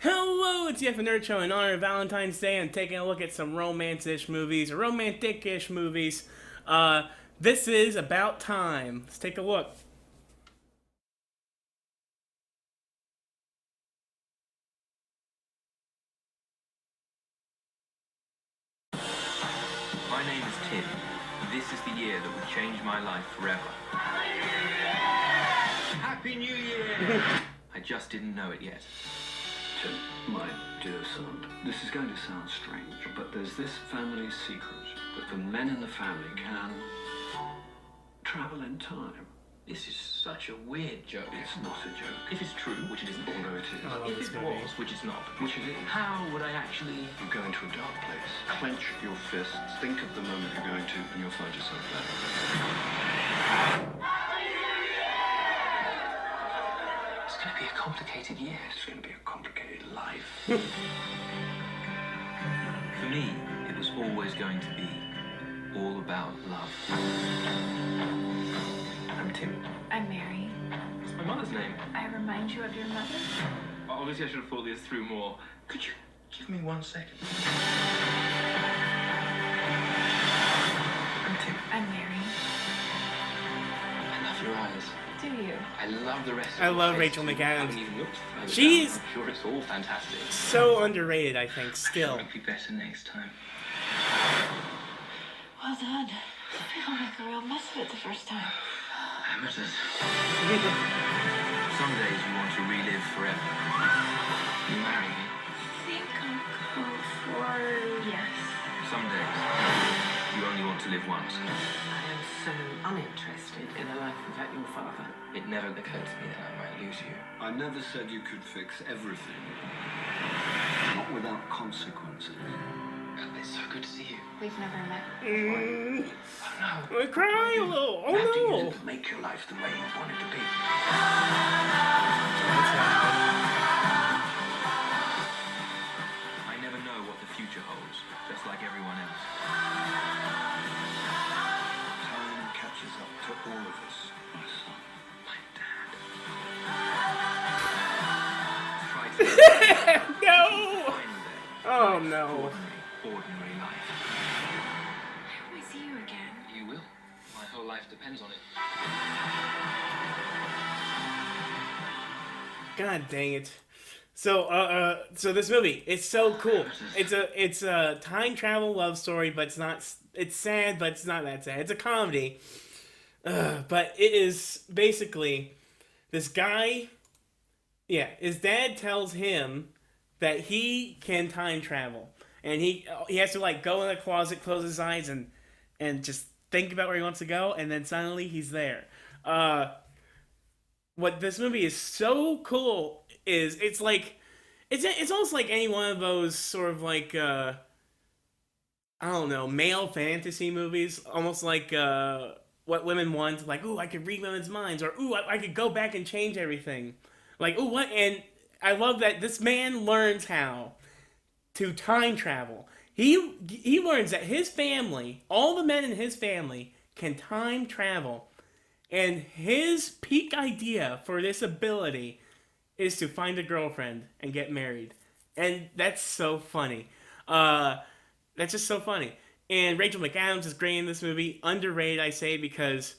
Hello, it's Jeff and Nerd Show in honor of Valentine's Day. I'm taking a look at some romance-ish movies, or romantic-ish movies. Uh, this is About Time. Let's take a look. My name is Tim. This is the year that will change my life forever. Happy New Year! I just didn't know it yet. Tim, my dear son, this is going to sound strange, but there's this family secret that the men in the family can travel in time. This is such a weird joke. It's not a joke. If it's true, which it isn't, Although it is. I love if this it movie. was, which it's not, Which it is. how would I actually... You go into a dark place, clench your fists, think of the moment you're going to, and you'll find yourself there. It's going to be a complicated year. It's going to be a complicated life. For me, it was always going to be all about love. I'm Tim. I'm Mary. What's my mother's name? I remind you of your mother. Obviously, I should have thought this through more. Could you give me 1 second? I'm Tim. I'm Mary. I love your eyes. Do you? I love the rest of I your love face. Rachel I McAdams. haven't even looked further She's- down. I'm sure it's all fantastic. So underrated, I think, still. It'll be better next time. Well done. I don't make a real mess of it the first time. Amateurs. Some days you want to relive forever. You marry me. I think I'll go for yes. Some days you only want to live once. I am so uninterested in a life without your father. It never occurred to me that I might lose you. I never said you could fix everything. Not without consequences. It's so good to see you. We've never met. Oh no. I cry a little. How do you Oh live to make your life the way you want it to be? I never know what the future holds, just like everyone else. Time catches up to all of us, my son. My dad. Try to no! find that Oh no. ordinary life. I hope I see you again. You will. My whole life depends on it. God dang it. So this movie, it's so cool. It's a time travel love story, but it's sad, but it's not that sad. It's a comedy. But it is basically this guy, his dad tells him that he can time travel. And he has to like go in the closet, close his eyes and just think about where he wants to go, and then suddenly he's there. What this movie is so cool is it's almost like any one of those sort of like I don't know, male fantasy movies, almost like what women want, like, ooh, I could read women's minds, or ooh, I could go back and change everything, like, ooh, what? And I love that this man learns how to time travel. He learns that his family, all the men in his family, can time travel. And his peak idea for this ability is to find a girlfriend and get married. And that's so funny. That's just so funny. And Rachel McAdams is great in this movie. Underrated, I say, because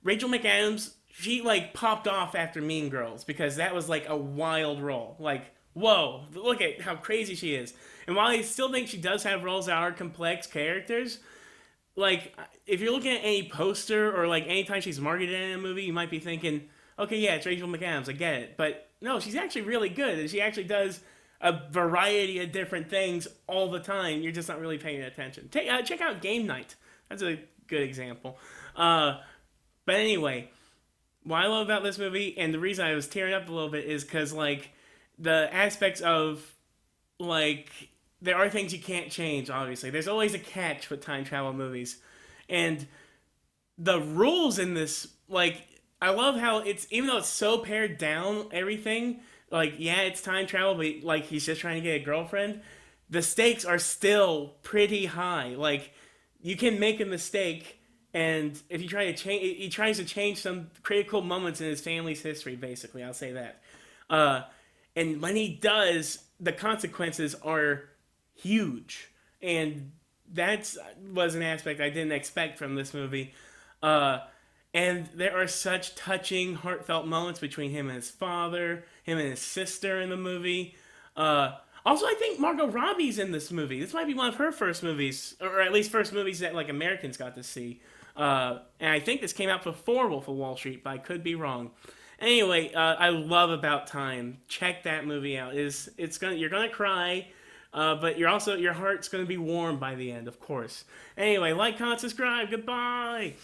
Rachel McAdams, she like popped off after Mean Girls because that was like a wild role. Like, whoa, look at how crazy she is. And while I still think she does have roles that are complex characters, like, if you're looking at any poster or like anytime she's marketed in a movie, you might be thinking, okay, yeah, it's Rachel McAdams, I get it. But no, she's actually really good, and she actually does a variety of different things all the time. You're just not really paying attention. Check out Game Night. That's a good example. But anyway, what I love about this movie, and the reason I was tearing up a little bit, is because like the aspects of like, there are things you can't change, obviously. There's always a catch with time travel movies. And the rules in this, like, I love how it's, even though it's so pared down, everything, like, yeah, it's time travel, but, like, he's just trying to get a girlfriend, the stakes are still pretty high. Like, you can make a mistake, and if you try to change, he tries to change some critical moments in his family's history, basically, I'll say that. And when he does, the consequences are huge, and that's was an aspect I didn't expect from this movie. Uh, and there are such touching, heartfelt moments between him and his father, him and his sister in the movie. Uh, Also, I think Margot Robbie's in this movie. This might be one of her first movies, or at least first movies that like Americans got to see. And I think this came out before Wolf of Wall Street, but I could be wrong. Anyway, I love About Time. Check that movie out. It's gonna you're gonna cry, but your heart's gonna be warm by the end, of course. Anyway, like, comment, subscribe. Goodbye.